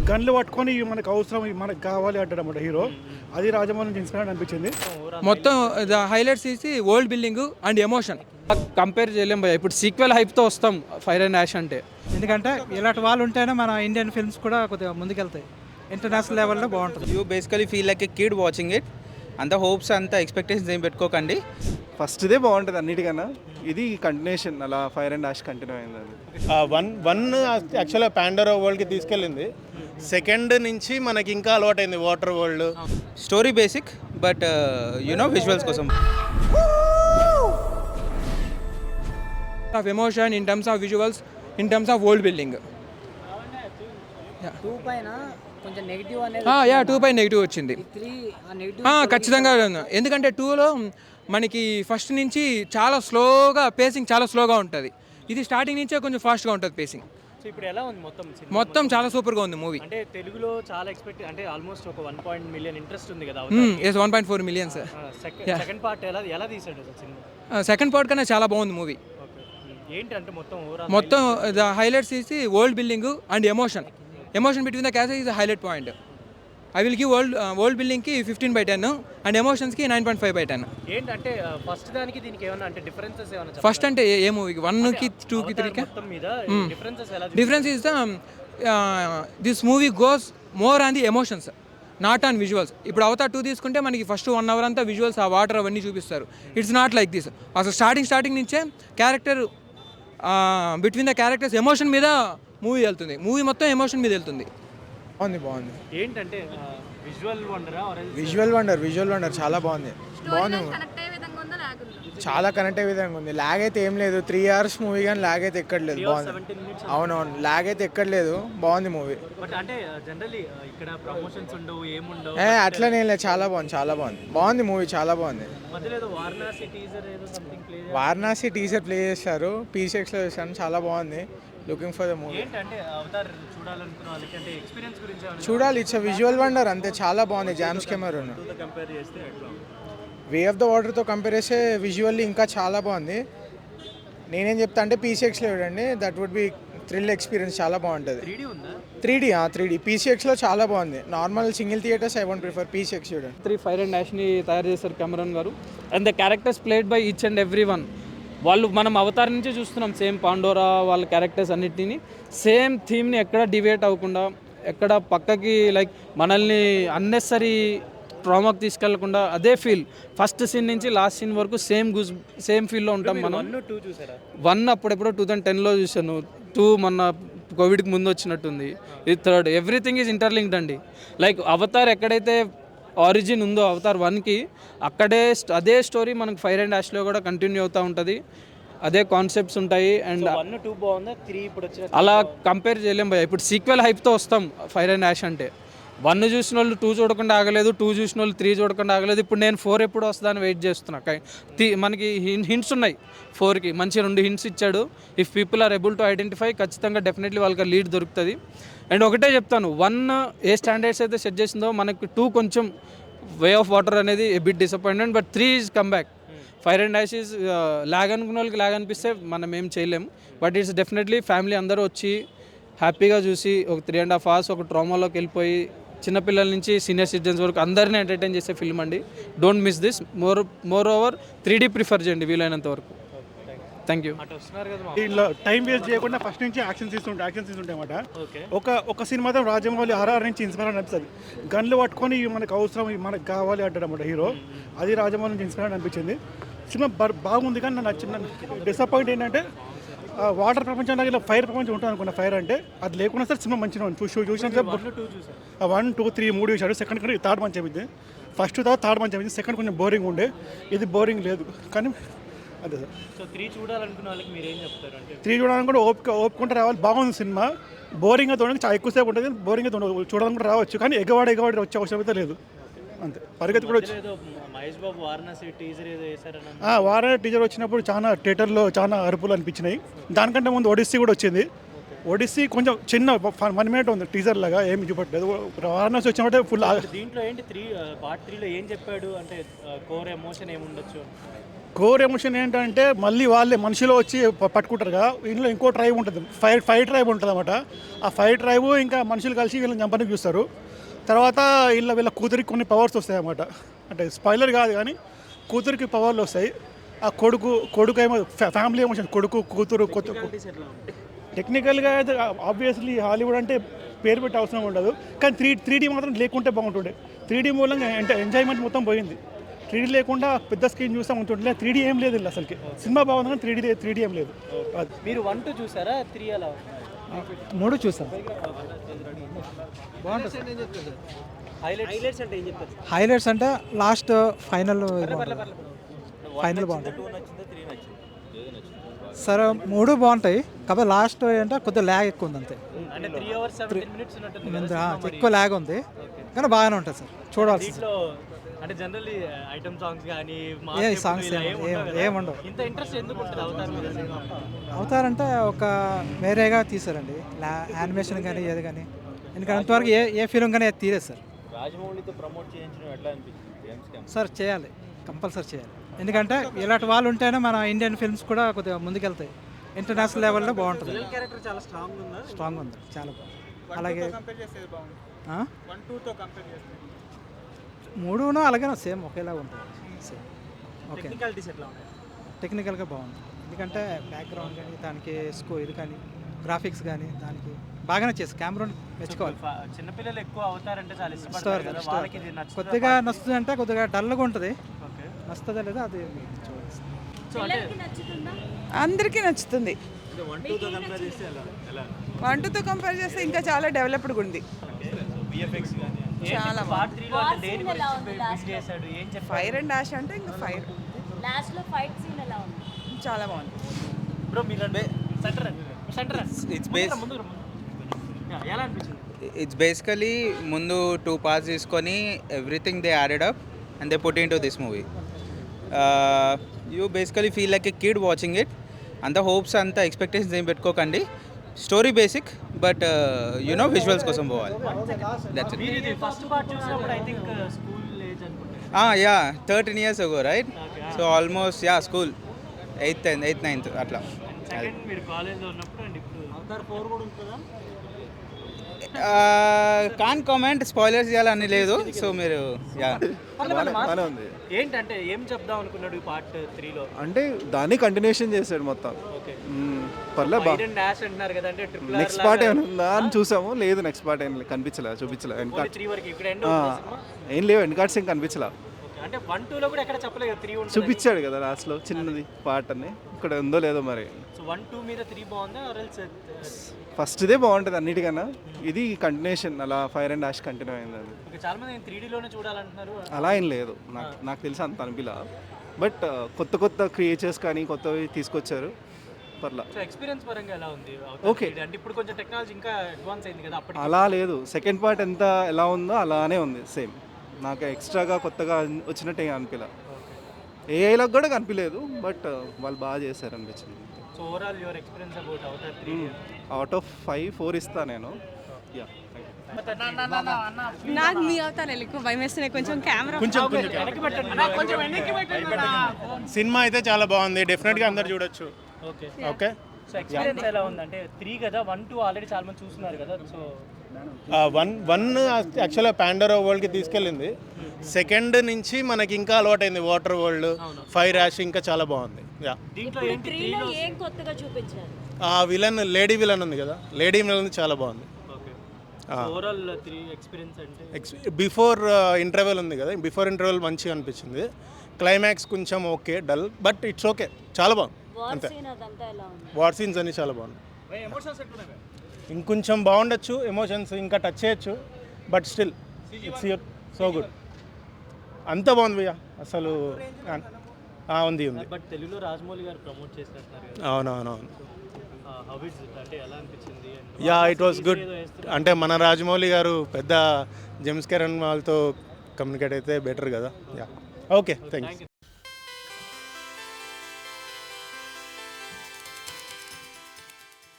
గన్లు పట్టుకొని ఇవి మనకు అవసరం, ఇవి మనకు కావాలి అంటాడు అన్నమాట హీరో. అది రాజమౌళి నుంచి ఇన్స్పైర్ అనిపించింది. మొత్తం హైలైట్స్ తీసి world building and emotion compare చేయలేం భయ్య. ఇప్పుడు సీక్వెల్ హైప్తో వస్తాం ఫైర్ అండ్ యాష్ అంటే. ఎందుకంటే ఇలాంటి వాళ్ళు ఉంటేనే మన ఇండియన్ ఫిల్మ్స్ కూడా కొద్దిగా ముందుకెళ్తాయి, ఇంటర్నేషనల్ లెవెల్లో బాగుంటుంది. You basically feel like a kid watching it. అంత హోప్స్ అంత ఎక్స్పెక్టేషన్స్ ఏం పెట్టుకోకండి. ఫస్ట్దే బాగుంటుంది అన్నిటికన్నా, ఇది కంటిన్యూషన్ అలా ఫైర్ అండ్ యాష్ కంటిన్యూ అయిందండి. వన్ యాక్చువల్గా పాండోరా వరల్డ్కి తీసుకెళ్ళింది. సెకండ్ నుంచి మనకి ఇంకా అలవాటైంది water world. Story basic but you know visuals కోసం. Of emotion in terms of visuals, in terms of world building. 2 పైన కొంచెం నెగిటివ్ అనేది 2 పై నెగిటివ్ వచ్చింది. 3 ఆ నెగిటివ్ ఖచ్చితంగా. ఎందుకంటే 2లో మనకి ఫస్ట్ నుంచి చాలా స్లోగా పేసింగ్, చాలా స్లోగా ఉంటుంది. ఇది స్టార్టింగ్ నుంచే కొంచెం ఫాస్ట్గా ఉంటుంది పేసింగ్. సో ఇప్పుడు ఎలా ఉంది మొత్తం చాలా సూపర్గా ఉంది మూవీ. అంటే తెలుగులో చాలా ఎక్స్పెక్ట్, అంటే ఆల్మోస్ట్ ఒక 1 మిలియన్ ఇంట్రెస్ట్ ఉంది కదా. 1.4 మిలియన్ సార్. సెకండ్ పార్ట్ ఎలా తీసాడు సినిమా? సెకండ్ పార్ట్ కన్నా చాలా బాగుంది మూవీ. ఏంటి అంటే మొత్తం హైలైట్స్ తీసి world building and emotion between the characters is highlight point. I will give world బిల్డింగ్కి 15/10 అండ్ ఎమోషన్స్కి 9.5/10. ఏంటంటే ఫస్ట్ దానికి దీనికి ఏమన్నా అంటే డిఫరెన్సెస్ ఏమన్నా? ఫస్ట్ అంటే ఏ మూవీకి 1కి 2కి 3కి డిఫరెన్సెస్ ఎలా? Difference is the this movie goes more on the emotions, not on visuals. ఇప్పుడు అవతార్ 2 తీసుకుంటే మనకి ఫస్ట్ 1 అవర్ అంతా విజువల్స్, ఆ వాటర్ అవన్నీ చూపిస్తారు. It's not like this. అసలు స్టార్టింగ్ నుంచే character between the characters emotion మీద మూవీ వెళ్తుంది. మూవీ మొత్తం ఎమోషన్ మీద వెళ్తుంది. బాగుంది. ఏంటంటే విజువల్ వండర్ చాలా బాగుంది. చాలా కనెక్ట్ అయ్యే విధంగా ఉంది. లాగ్ అయితే ఏం లేదు. 3 hours మూవీ కానీ లాగ్ అయితే ఎక్కడలేదు. బాగుంది. అవునవును, లాగ్ అయితే ఎక్కడలేదు. బాగుంది మూవీ. బట్ అంటే జనరల్లీ ఇక్కడ ప్రమోషన్స్ ఉండవు, ఏముండవు. అట్లనే లేదు, చాలా బాగుంది మూవీ, చాలా బాగుంది. మధ్యలో ఏదో వారణాసి టీజర్ ప్లే చేశారు, PCXలో చేశాను, చాలా బాగుంది. Looking for the movie. ఏంటంటే అవతార్ చూడాలనుకున్న వాళ్ళకి అంటే ఎక్స్పీరియన్స్ గురించి చూడాలి. ఇట్స్ విజువల్ వండర్ అంతే, చాలా బాగుంది. జామ్స్ కెమెరా కంపేర్ చేస్తే ఎట్లా? వే ఆఫ్ ద వాటర్తో కంపేర్ చేస్తే విజువల్లీ ఇంకా చాలా బాగుంది. నేనేం చెప్తా అంటే PCXలో చూడండి, that would be thrill experience, చాలా బాగుంటుంది. 3D PCXలో చాలా బాగుంది. Normal single theatres I won't prefer, PCX చూడండి. 3 ఫైర్ అండ్ యాష్ని తయారు చేశారు కెమెరాన్ గారు. And the characters played by each and every one. వాళ్ళు మనం అవతార్ నుంచే చూస్తున్నాం, సేమ్ పాండోరా వాళ్ళ క్యారెక్టర్స్ అన్నిటిని సేమ్ థీమ్ని ఎక్కడ డివేట్ అవ్వకుండా, ఎక్కడ పక్కకి లైక్ మనల్ని అన్నెసరీ ట్రామాకి తీసుకెళ్లకుండా అదే ఫీల్ ఫస్ట్ సీన్ నుంచి లాస్ట్ సీన్ వరకు సేమ్ ఫీల్లో ఉంటాం మనం. 1 అప్పుడెప్పుడో 2010లో చూసాను, 2 మొన్న కోవిడ్కి ముందు వచ్చినట్టుంది, ఇది 3rd. ఎవ్రీథింగ్ ఈజ్ ఇంటర్లింక్డ్ అండి. లైక్ అవతార్ ఎక్కడైతే ఆరిజిన్ ఉందో అవతార్ 1కి, అక్కడే అదే స్టోరీ మనకు ఫైర్ అండ్ యాష్లో కూడా కంటిన్యూ అవుతూ ఉంటుంది. అదే కాన్సెప్ట్స్ ఉంటాయి. అండ్ 1, 2 బాగుందా, 3 ఇప్పుడు వచ్చిన అలా కంపేర్ చేయలేం భయ్య. ఇప్పుడు సీక్వెల్ హైప్తో వస్తాం ఫైర్ అండ్ యాష్ అంటే. 1 చూసిన వాళ్ళు 2 చూడకుండా ఆగలేదు, 2 చూసిన వాళ్ళు 3 చూడకుండా ఆగలేదు. ఇప్పుడు నేను 4 ఎప్పుడు వస్తుందని వెయిట్ చేస్తున్నా. మనకి హింట్స్ ఉన్నాయి 4కి, మంచి 2 హింట్స్ ఇచ్చాడు. If people are able to identify, ఖచ్చితంగా డెఫినెట్లీ వాళ్ళకి లీడ్ దొరుకుతుంది. అండ్ ఒకటే చెప్తాను, 1 ఏ స్టాండర్డ్స్ అయితే సెట్ చేసిందో మనకి 2 కొంచెం వే ఆఫ్ వాటర్ అనేది a bit disappointment, but 3 is come back. Fire and Ash is lag అనుకున్న వాళ్ళకి లాగ్ అనిపిస్తే మనం ఏం చేయలేము. బట్ ఇట్స్ డెఫినెట్లీ ఫ్యామిలీ అందరూ వచ్చి హ్యాపీగా చూసి ఒక 3.5 hours ఒక ట్రామాలోకి వెళ్ళిపోయి, చిన్నపిల్లల నుంచి సీనియర్ సిటిజన్స్ వరకు అందరినీ ఎంటర్టైన్ చేసే ఫిల్మ్ అండి. Don't miss this. More over 3D prefer చేయండి వీలైనంత వరకు. Thank you. దీంట్లో టైం వేస్ట్ చేయకుండా ఫస్ట్ నుంచి యాక్షన్ తీసుకుంటాయి అన్నమాట. ఒక సీన్ మాత్రం రాజమౌళి RR నుంచి ఇన్స్పైర్ అనిపిస్తుంది. గన్లు పట్టుకొని ఇవి మనకు అవసరం, ఇవి మనకు కావాలి అంటాడు అన్నమాట హీరో. అది రాజమౌళి నుంచి ఇన్స్పైర్ అనిపించింది. సినిమా బాగుంది, కానీ నాకు చిన్న డిసప్పాయింట్ ఏంటంటే వాటర్ ప్రపంచంలో ఇలా ఫైర్ ప్రపంచం ఉంటుంది అనుకున్న. ఫైర్ అంటే అది లేకుండా సార్ సినిమా మంచిగా ఉంది. చూసిన 1, 2, 3 3 చూశాడు. సెకండ్ కంటే 3rd మంచి అయింది. ఫస్ట్ తర్వాత 3rd మంచి అయింది. సెకండ్ కొంచెం బోరింగ్ ఉండే, ఇది బోరింగ్ లేదు. కానీ అదే సార్. సో 3 చూడాలనుకున్న వాళ్ళకి మీరు ఏం చెప్తారు? అంటే 3 చూడాలనుకుంటే ఓపుకుంటే రావాలి. బాగుంది సినిమా. బోరింగ్గా చూడడానికి చాలా ఎక్కువసేపు ఉంటుంది, బోరింగ్గా చూడాలనుకుంటే రావచ్చు. కానీ ఎగవాడి వచ్చే అవసరం అయితే లేదు. అంతే, పరిగెత్తి కూడా వచ్చి మహేష్ బాబు వారణాసి టీజర్ ఏదో వేసారని. వారణాసి టీజర్ వచ్చినప్పుడు చాలా థియేటర్లో చాలా అరుపులు అనిపించినాయి. దానికంటే ముందు ఒడిస్సీ కూడా వచ్చింది. ఒడిస్సీ కొంచెం చిన్న 1 minute ఉంది టీజర్ లాగా, ఏమి చూపట్లేదు. వారణాసి వచ్చినప్పుడు ఫుల్. దీంట్లో ఏంటి పార్ట్ 3లో ఏం చెప్పాడు అంటే కోర్ ఎమోషన్ ఏముండొచ్చు? కోర్ ఎమోషన్ ఏంటంటే మళ్ళీ వాళ్ళే మనుషులు వచ్చి పట్టుకుంటారు కదా, ఇందులో ఇంకో ట్రైబ్ ఉంటుంది, ఫైర్ ట్రైబ్ ఉంటుంది అనమాట. ఆ ఫైర్ ట్రైబ్ ఇంకా మనుషులు కలిసి వీళ్ళని చంపడానికి చూస్తారు. తర్వాత వీళ్ళ కూతురికి కొన్ని పవర్స్ వస్తాయి అన్నమాట. అంటే స్పాయిలర్ కాదు కానీ కూతురికి పవర్లు వస్తాయి. ఆ కొడుకు ఏమో ఫ్యామిలీ ఎమోషన్, కొడుకు కూతురు కొత్త. టెక్నికల్గా అయితే ఆబ్వియస్లీ హాలీవుడ్ అంటే పేరు పెట్టే అవసరం ఉండదు, కానీ 3D మాత్రం లేకుంటే బాగుంటుండే. 3D మూలంగా ఎంజాయ్మెంట్ మొత్తం పోయింది. 3D లేకుండా పెద్ద స్క్రీన్ చూస్తే ఉంటుండే. 3D ఏం లేదు ఇలా అసలుకి. సినిమా బాగుంది కానీ 3D ఏం లేదు. మీరు 1, 2 చూసారా? 3 అలా 3 చూసాం. బాగుంటుంది. హైలైట్స్ అంటే ఏం చెప్తారు? హైలైట్స్ అంటే లాస్ట్ ఫైనల్ బాగుంటుంది సరే. 3 బాగుంటాయి, కాకపోతే లాస్ట్ అంటే కొద్దిగా ల్యాగ్ ఎక్కువ ఉంది అంతే. అంటే 3 hours 17 minutes ఉన్నట్టుంది. ఎక్కువ ల్యాగ్ ఉంది కానీ బాగానే ఉంటుంది సార్, చూడవచ్చు. దీంట్లో అంటే జనరల్లీ ఐటమ్ సాంగ్స్ కానీ సాంగ్స్ ఏముండవు. ఇంత ఇంట్రెస్ట్ ఎందుకు ఉంటుంది అవతార్ మీద సినిమా? అవుతారంటే ఒక వేరేగా తీసారండి, యానిమేషన్ కానీ ఏది కానీ. ఎందుకంటే అంతవరకు ఏ ఫిలిం కానీ అది తీరేది సార్. రాజమౌళితో ప్రమోట్ చేయించడం ఎట్లా అనిపించింది? సార్ చేయాలి, కంపల్సరీ చేయాలి. ఎందుకంటే ఇలాంటి వాళ్ళు ఉంటేనే మన ఇండియన్ ఫిల్మ్స్ కూడా కొద్దిగా ముందుకెళ్తాయి. ఇంటర్నేషనల్ లెవెల్లో బాగుంటుంది. క్యారెక్టర్ చాలా స్ట్రాంగ్ ఉంది, చాలా బాగుంది. అలాగే 3 అలాగే సేమ్ ఒకేలా ఉంటుంది. Same okay. టెక్నికాలిటీస్ ఎట్లా ఉన్నాయి? టెక్నికల్గా బాగుంది, ఎందుకంటే బ్యాక్గ్రౌండ్ కానీ దానికి ఇది కానీ గ్రాఫిక్స్ కానీ దానికి బాగానే చేసి కెమెరా మెచ్చుకోవాలి. చిన్నపిల్లలు ఎక్కువ అవుతారంటే చాలా ఇష్టపడతారు కదా, వాళ్ళకి ఇది నచ్చుతుందా? కొద్దిగా నచ్చుతుంది అంటే కొద్దిగా డల్గా ఉంటుంది. నచ్చుతుందా లేదా అది చూడాలి. సో అంటే అందరికీ నచ్చుతుంది. 1, 2తో కంపేర్ చేస్తే ఎలా 1, 2తో కంపేర్ చేస్తే ఇంకా చాలా డెవలప్డ్గా ఉంది. విఎఫ్ఎక్స్ కానీ చాలా పార్ట్ 3లో అంటే దేని గురించి బిల్డ్ చేశాడు, ఏం చెప్పారు? ఫైర్ అండ్ డాష్ అంటే ఇంకా ఫైర్ లాస్ట్ లో ఫైట్ సీన్ ఎలా ఉంది? చాలా బాగుంది. బ్రో మీరు సెంటర్ It's based. ఎలా అనిపించింది? It's basically ముందు 2 parts తీసుకొని everything they added up and they put in to this movie. You basically feel like a kid watching it. అంత హోప్స్ అంత ఎక్స్పెక్టేషన్స్ ఏం పెట్టుకోకండి. స్టోరీ బేసిక్ బట్ విజువల్స్ కోసం పోవాలి. That's it. మీరు ఇది ఫస్ట్ పార్ట్ చూసినప్పుడు ఐ థింక్ స్కూల్ ఏజ్ అనుకుంటా. Yeah, 13 years ago, right? So almost, school 8th, 9th అట్లా. సెకండ్ మీరు కాలేజ్లో ఉన్నప్పుడు అండ్ ఇప్పుడు అవతార్ 4 కూడా ఉంటుందా? కాన్ కామెంట్, స్పాయిలర్స్ చేయాలని లేదు. సో మీరు ఏంటంటే ఏం చెప్దాం అనుకున్నాడు ఈ పార్ట్ 3లో? అంటే దాన్ని కంటిన్యూషన్ చేశాడు మొత్తం. పర్లే ఫైర్ అండ్ డాష్ అంటున్నారు కదా, అంటే ట్రిపుల్ నెక్స్ట్ పార్ట్ ఏమైనా ఉందా అని చూసాము, లేదు నెక్స్ట్ పార్ట్ ఏం చూపించలే. 3 వరకు ఇక్కడ ఎండ్ సినిమా ఏం లేవు, ఎండ్ కార్డ్స్ ఏం కనిపించలే. అంటే 1, 2లో కూడా ఎక్కడ చెప్పలేదు 3 ఉంటుంది చూపించాడు కదా లాస్ట్లో చిన్నది పార్ట్ అని, ఇక్కడ ఉందో లేదో మరి. సో 1, 2 మీద 3 బాగుందా ఆర్ ఎల్స్? ఫస్ట్దే బాగుంటుంది అన్నిటికన్నా, ఇది కంటిన్యూషన్ అలా ఫైర్ అండ్ డాష్ కంటిన్యూ అయింది. అది ఓకే. చాలా మంది 3Dలోనే చూడాలంటున్నారు. అలా ఏం లేదు, నాకు తెలిసి అంత అనిపిలా. బట్ కొత్త క్రియేచర్స్ కానీ కొత్తవి తీసుకొచ్చారు, పర్లా. సో ఎక్స్పీరియన్స్ పరంగా ఎలా ఉంది? ఓకే. అంటే ఇప్పుడు కొంచెం టెక్నాలజీ ఇంకా అడ్వాన్స్ అయింది కదా, అప్పటికి అలా లేదు. సెకండ్ పార్ట్ ఎంత ఎలా ఉందో అలానే ఉంది సేమ్. నాకు ఎక్స్ట్రాగా కొత్తగా వచ్చినట్టు ఏం అనిపించలే. ఏఐలకు కూడా కనిపించలేదు, బట్ వాళ్ళు బాగా చేశారు అనిపించింది. So overall your experience about Avatar 3? Out of 5, 4 ఇస్తా నేను. నాకు మీ అవుతాను ఎక్కువ భయం వేస్తున్నాయి కొంచెం. కెమెరా సినిమా అయితే చాలా బాగుంది, డెఫినెట్గా అందరు చూడొచ్చు. ఓకే. సో ఎక్స్పీరియన్స్ ఎలా ఉంది? అంటే 3 కదా, 1, 2 ఆల్రెడీ చాలా మంది చూస్తున్నారు కదా. సో 1 యాక్చువల్గా పాండోరా వరల్డ్కి తీసుకెళ్ళింది. సెకండ్ నుంచి మనకి ఇంకా అలవాటైంది, వాటర్ వరల్డ్, ఫైర్ యాష్ ఇంకా చాలా బాగుంది. దీంట్లో ఏంటి 3లో ఏం కొత్తగా చూపించారు? ఆ విలన్, లేడీ విలన్ ఉంది కదా, లేడీ విలన్ చాలా బాగుంది. ఓకే. ఓవరాల్ 3 ఎక్స్పీరియన్స్ అంటే బిఫోర్ ఇంటర్వెల్ ఉంది కదా, బిఫోర్ ఇంటర్వెల్ మంచిగా అనిపించింది. క్లైమాక్స్ కొంచెం okay, dull, but it's okay, చాలా బాగుంది. అంతే. వార్ సీన్స్ అన్ని చాలా బాగుంది. ఇంకొంచెం బాగుండొచ్చు, ఎమోషన్స్ ఇంకా టచ్ చేయొచ్చు, but still it's so good. అంత బాగుంది భయ్యా అసలు. ఉంది. బట్ తెలుగులో రాజమౌళి గారు ప్రమోట్ చేస్తున్నారు కదా. అవునవునవును. హౌ ఇట్స్ అంటే ఎలా అనిపించింది? It was good. అంటే మన రాజమౌళి గారు పెద్ద జేమ్స్ కెరన్ వాళ్ళతో కమ్యూనికేట్ అయితే బెటర్ కదా. Okay, thanks.